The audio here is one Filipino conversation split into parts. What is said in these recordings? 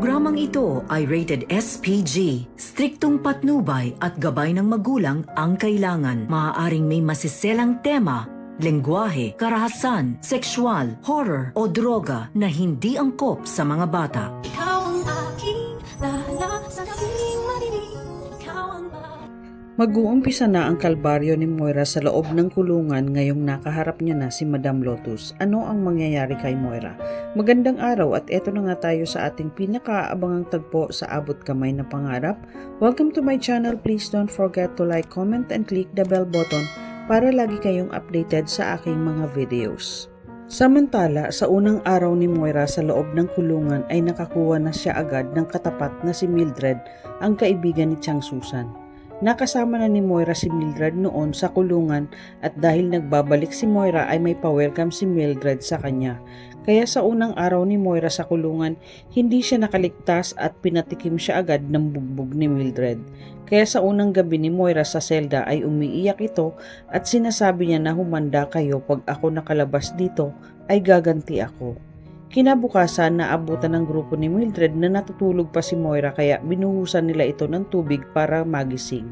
programang ito ay rated SPG. Striktong patnubay at gabay ng magulang ang kailangan. Maaaring may masiselang tema, lengguwahe, karahasan, sexual, horror o droga na hindi angkop sa mga bata. Ikaw ang aking dahala sa gabing madilim. Ikaw ang Mag-uumpisa na ang kalbaryo ni Moira sa loob ng kulungan ngayong nakaharap niya na si Madam Lotus. Ano ang mangyayari kay Moira? Magandang araw at eto na nga tayo sa ating pinakaabangang tagpo sa Abot Kamay na Pangarap. Welcome to my channel. Please don't forget to like, comment, and click the bell button para lagi kayong updated sa aking mga videos. Samantala, sa unang araw ni Moira sa loob ng kulungan ay nakakuha na siya agad ng katapat na si Mildred, ang kaibigan ni Chang Susan. Nakasama na ni Moira si Mildred noon sa kulungan at dahil nagbabalik si Moira ay may pa-welcome si Mildred sa kanya. Kaya sa unang araw ni Moira sa kulungan, hindi siya nakaligtas at pinatikim siya agad ng bugbog ni Mildred. Kaya sa unang gabi ni Moira sa selda ay umiiyak ito at sinasabi niya na humanda kayo pag ako nakalabas dito ay gaganti ako. Kinabukasan, naabutan ng grupo ni Mildred na natutulog pa si Moira kaya binuhusan nila ito ng tubig para magising.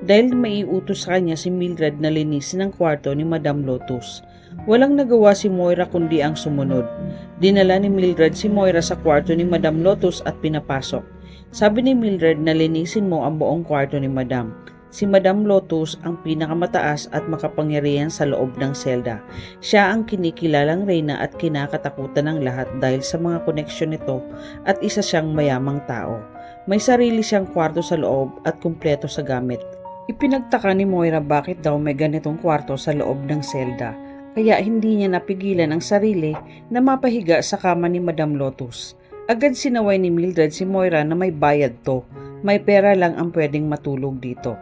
Dahil maiutos sa kanya si Mildred na linisin ang kwarto ni Madam Lotus. Walang nagawa si Moira kundi ang sumunod. Dinala ni Mildred si Moira sa kwarto ni Madam Lotus at pinapasok. Sabi ni Mildred na linisin mo ang buong kwarto ni Madam. Si Madam Lotus ang pinakamataas at makapangyarihan sa loob ng selda. Siya ang kinikilalang reyna at kinakatakutan ng lahat dahil sa mga koneksyon nito at isa siyang mayamang tao. May sarili siyang kwarto sa loob at kumpleto sa gamit. Ipinagtaka ni Moira bakit daw may ganitong kwarto sa loob ng selda. Kaya hindi niya napigilan ang sarili na mapahiga sa kama ni Madam Lotus. Agad sinaway ni Mildred si Moira na may bayad to. May pera lang ang pwedeng matulog dito.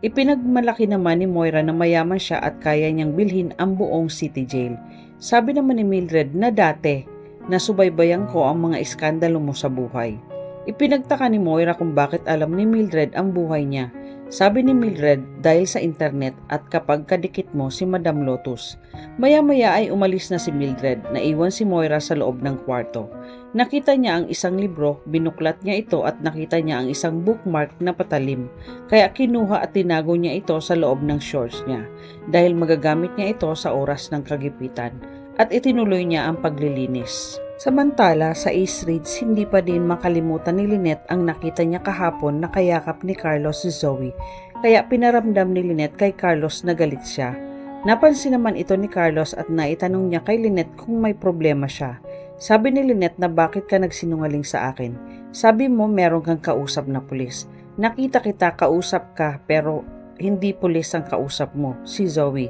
Ipinagmalaki naman ni Moira na mayaman siya at kaya niyang bilhin ang buong city jail. Sabi naman ni Mildred na dati, nasubaybayan ko ang mga iskandalo mo sa buhay. Ipinagtaka ni Moira kung bakit alam ni Mildred ang buhay niya. Sabi ni Mildred dahil sa internet at kapag kadikit mo si Madam Lotus. Maya-maya ay umalis na si Mildred, naiwan si Moira sa loob ng kwarto. Nakita niya ang isang libro, binuklat niya ito at nakita niya ang isang bookmark na patalim. Kaya kinuha at tinago niya ito sa loob ng shorts niya dahil magagamit niya ito sa oras ng kagipitan at itinuloy niya ang paglilinis. Samantala, sa Ace Reads, hindi pa din makalimutan ni Lynette ang nakita niya kahapon na kayakap ni Carlos si Zoe. Kaya pinaramdam ni Lynette kay Carlos na galit siya. Napansin naman ito ni Carlos at naitanong niya kay Lynette kung may problema siya. Sabi ni Lynette na bakit ka nagsinungaling sa akin? Sabi mo meron kang kausap na pulis. Nakita kita kausap ka pero hindi pulis ang kausap mo, si Zoe.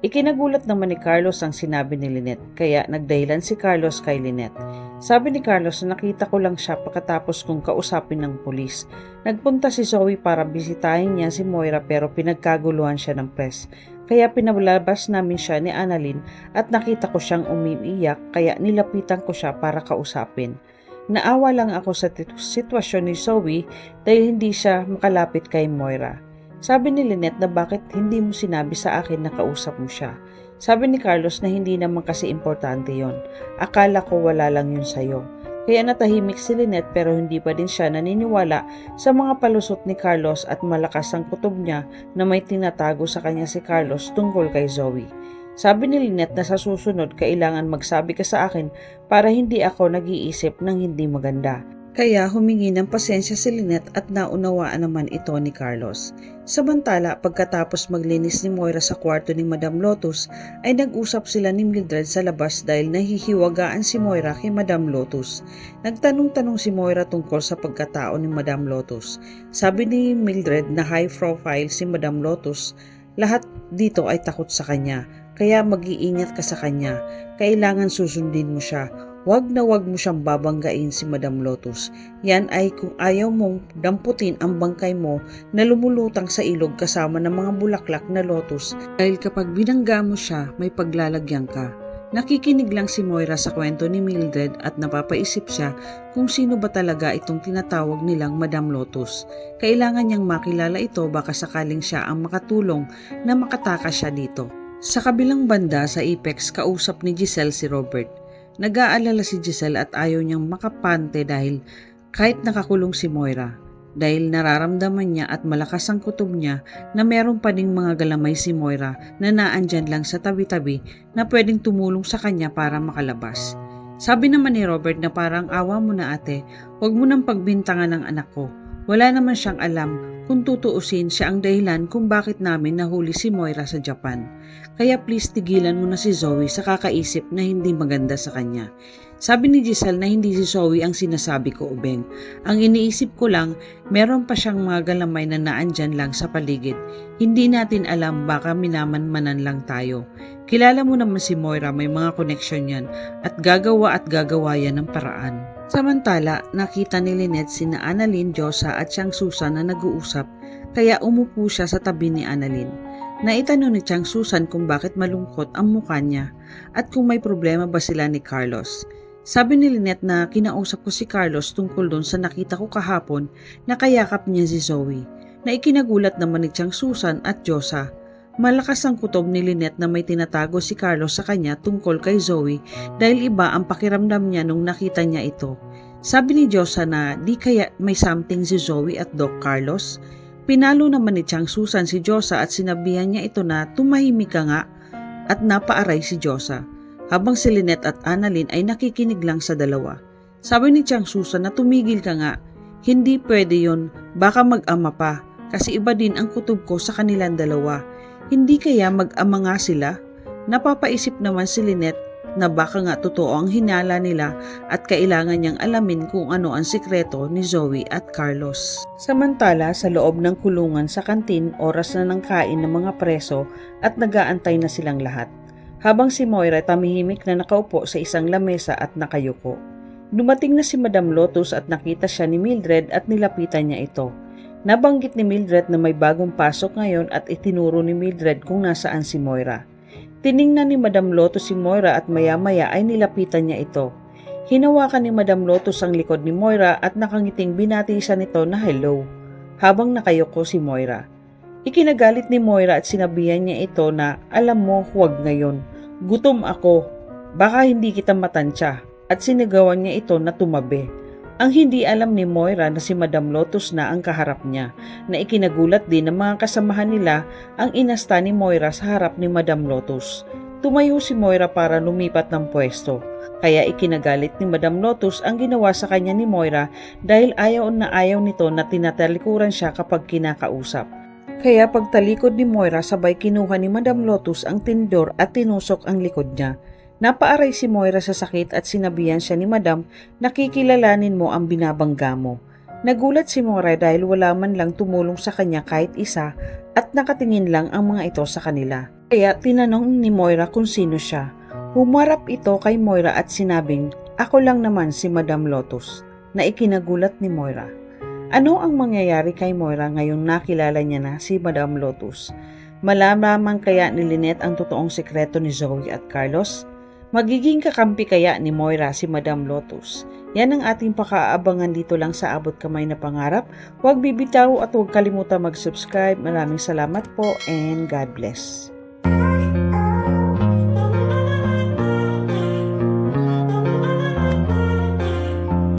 Ikinagulat naman ni Carlos ang sinabi ni Lynette, kaya nagdahilan si Carlos kay Lynette. Sabi ni Carlos na nakita ko lang siya pagkatapos kong kausapin ng pulis. Nagpunta si Zoe para bisitahin niya si Moira pero pinagkaguluhan siya ng press. Kaya pinalabas namin siya ni Annalyn at nakita ko siyang umiiyak kaya nilapitan ko siya para kausapin. Naawa lang ako sa sitwasyon ni Zoe dahil hindi siya makalapit kay Moira. Sabi ni Lynette na bakit hindi mo sinabi sa akin na kausap mo siya. Sabi ni Carlos na hindi naman kasi importante yon. Akala ko wala lang yun sa'yo. Kaya natahimik si Lynette pero hindi pa din siya naniniwala sa mga palusot ni Carlos at malakas ang kutob niya na may tinatago sa kanya si Carlos tungkol kay Zoe. Sabi ni Lynette na sa susunod kailangan magsabi ka sa akin para hindi ako nag-iisip ng hindi maganda. Kaya humingi ng pasensya si Lynette at naunawaan naman ito ni Carlos. Samantala, pagkatapos maglinis ni Moira sa kwarto ni Madam Lotus, ay nag-usap sila ni Mildred sa labas dahil nahihiwagaan si Moira kay Madam Lotus. Nagtanong-tanong si Moira tungkol sa pagkatao ni Madam Lotus. Sabi ni Mildred na high profile si Madam Lotus, lahat dito ay takot sa kanya, kaya mag-iingat ka sa kanya. Kailangan susundin mo siya. Wag na wag mo siyang babanggain si Madam Lotus. Yan ay kung ayaw mong damputin ang bangkay mo na lumulutang sa ilog kasama ng mga bulaklak na lotus dahil kapag binangga mo siya, may paglalagyan ka. Nakikinig lang si Moira sa kwento ni Mildred at napapaisip siya kung sino ba talaga itong tinatawag nilang Madam Lotus. Kailangan niyang makilala ito baka sakaling siya ang makatulong na makatakas siya dito. Sa kabilang banda sa Apex, kausap ni Giselle si Robert. Nag-aalala si Giselle at ayaw niyang makapante dahil kahit nakakulong si Moira dahil nararamdaman niya at malakas ang kutob niya na meron pa ding mga galamay si Moira na naandyan lang sa tabi-tabi na pwedeng tumulong sa kanya para makalabas. Sabi naman ni Robert na parang awa mo na ate, huwag mo nang pagbintangan ng anak ko. Wala naman siyang alam kung tutuusin siya ang dahilan kung bakit namin nahuli si Moira sa Japan. Kaya please tigilan mo na si Zoe sa kakaisip na hindi maganda sa kanya. Sabi ni Giselle na hindi si Zoe ang sinasabi ko, Ubeng. Ang iniisip ko lang, meron pa siyang mga galamay na naandyan lang sa paligid. Hindi natin alam, baka minamanmanan lang tayo. Kilala mo naman si Moira, may mga koneksyon yan at gagawa yan ng paraan. Samantala, nakita ni Lynette sina Annalyn, Josa at siyang Susan na nag-uusap kaya umupo siya sa tabi ni Annalyn. Naitanong ni Chang Susan kung bakit malungkot ang mukha niya at kung may problema ba sila ni Carlos. Sabi ni Lynette na kinausap ko si Carlos tungkol doon sa nakita ko kahapon na kayakap niya si Zoe, na ikinagulat naman ni Chang Susan at Josa. Malakas ang kutob ni Lynette na may tinatago si Carlos sa kanya tungkol kay Zoe dahil iba ang pakiramdam niya nung nakita niya ito. Sabi ni Josa na di kaya may something si Zoe at Doc Carlos. Pinalo naman ni Chang Susan si Josa at sinabihan niya ito na tumahimik ka nga at napaaray si Josa. Habang si Lynette at Annalyn ay nakikinig lang sa dalawa. Sabi ni Chang Susan na tumigil ka nga, hindi pwede yon, baka mag-ama pa kasi iba din ang kutob ko sa kanilang dalawa. Hindi kaya mag-ama nga sila? Napapaisip naman si Lynette na baka nga totoo ang hinala nila at kailangan niyang alamin kung ano ang sikreto ni Zoe at Carlos. Samantala, sa loob ng kulungan sa kantin, oras na ng kain ng mga preso at nag-aantay na silang lahat. Habang si Moira tamihimik na nakaupo sa isang lamesa at nakayuko. Dumating na si Madam Lotus at nakita siya ni Mildred at nilapitan niya ito. Nabanggit ni Mildred na may bagong pasok ngayon at itinuro ni Mildred kung nasaan si Moira. Tiningnan ni Madam Lotus si Moira at maya-maya ay nilapitan niya ito. Hinawakan ni Madam Lotus ang likod ni Moira at nakangiting binatisan nito na hello, habang nakayuko si Moira. Ikinagalit ni Moira at sinabihan niya ito na alam mo huwag ngayon. Gutom ako, baka hindi kita matansya, at sinigawan niya ito na tumabi. Ang hindi alam ni Moira na si Madam Lotus na ang kaharap niya, na ikinagulat din ng mga kasamahan nila ang inasta ni Moira sa harap ni Madam Lotus. Tumayo si Moira para lumipat ng pwesto, kaya ikinagalit ni Madam Lotus ang ginawa sa kanya ni Moira dahil ayaw na ayaw nito na tinatalikuran siya kapag kinakausap. Kaya pagtalikod ni Moira sabay kinuha ni Madam Lotus ang tinidor at tinusok ang likod niya. Napaaray si Moira sa sakit at sinabihan siya ni Madam na kikilalanin mo ang binabangga mo. Nagulat si Moira dahil wala man lang tumulong sa kanya kahit isa at nakatingin lang ang mga ito sa kanila. Kaya tinanong ni Moira kung sino siya. Humarap ito kay Moira at sinabing, ako lang naman si Madam Lotus, na ikinagulat ni Moira. Ano ang mangyayari kay Moira ngayong nakilala niya na si Madam Lotus? Malalaman kaya ni Lynette ang totoong sekreto ni Zoe at Carlos? Magiging kakampi kaya ni Moira si Madam Lotus? Yan ang ating pakaabangan dito lang sa Abot Kamay na Pangarap. Huwag bibitaw at huwag kalimutan mag-subscribe. Maraming salamat po and God bless.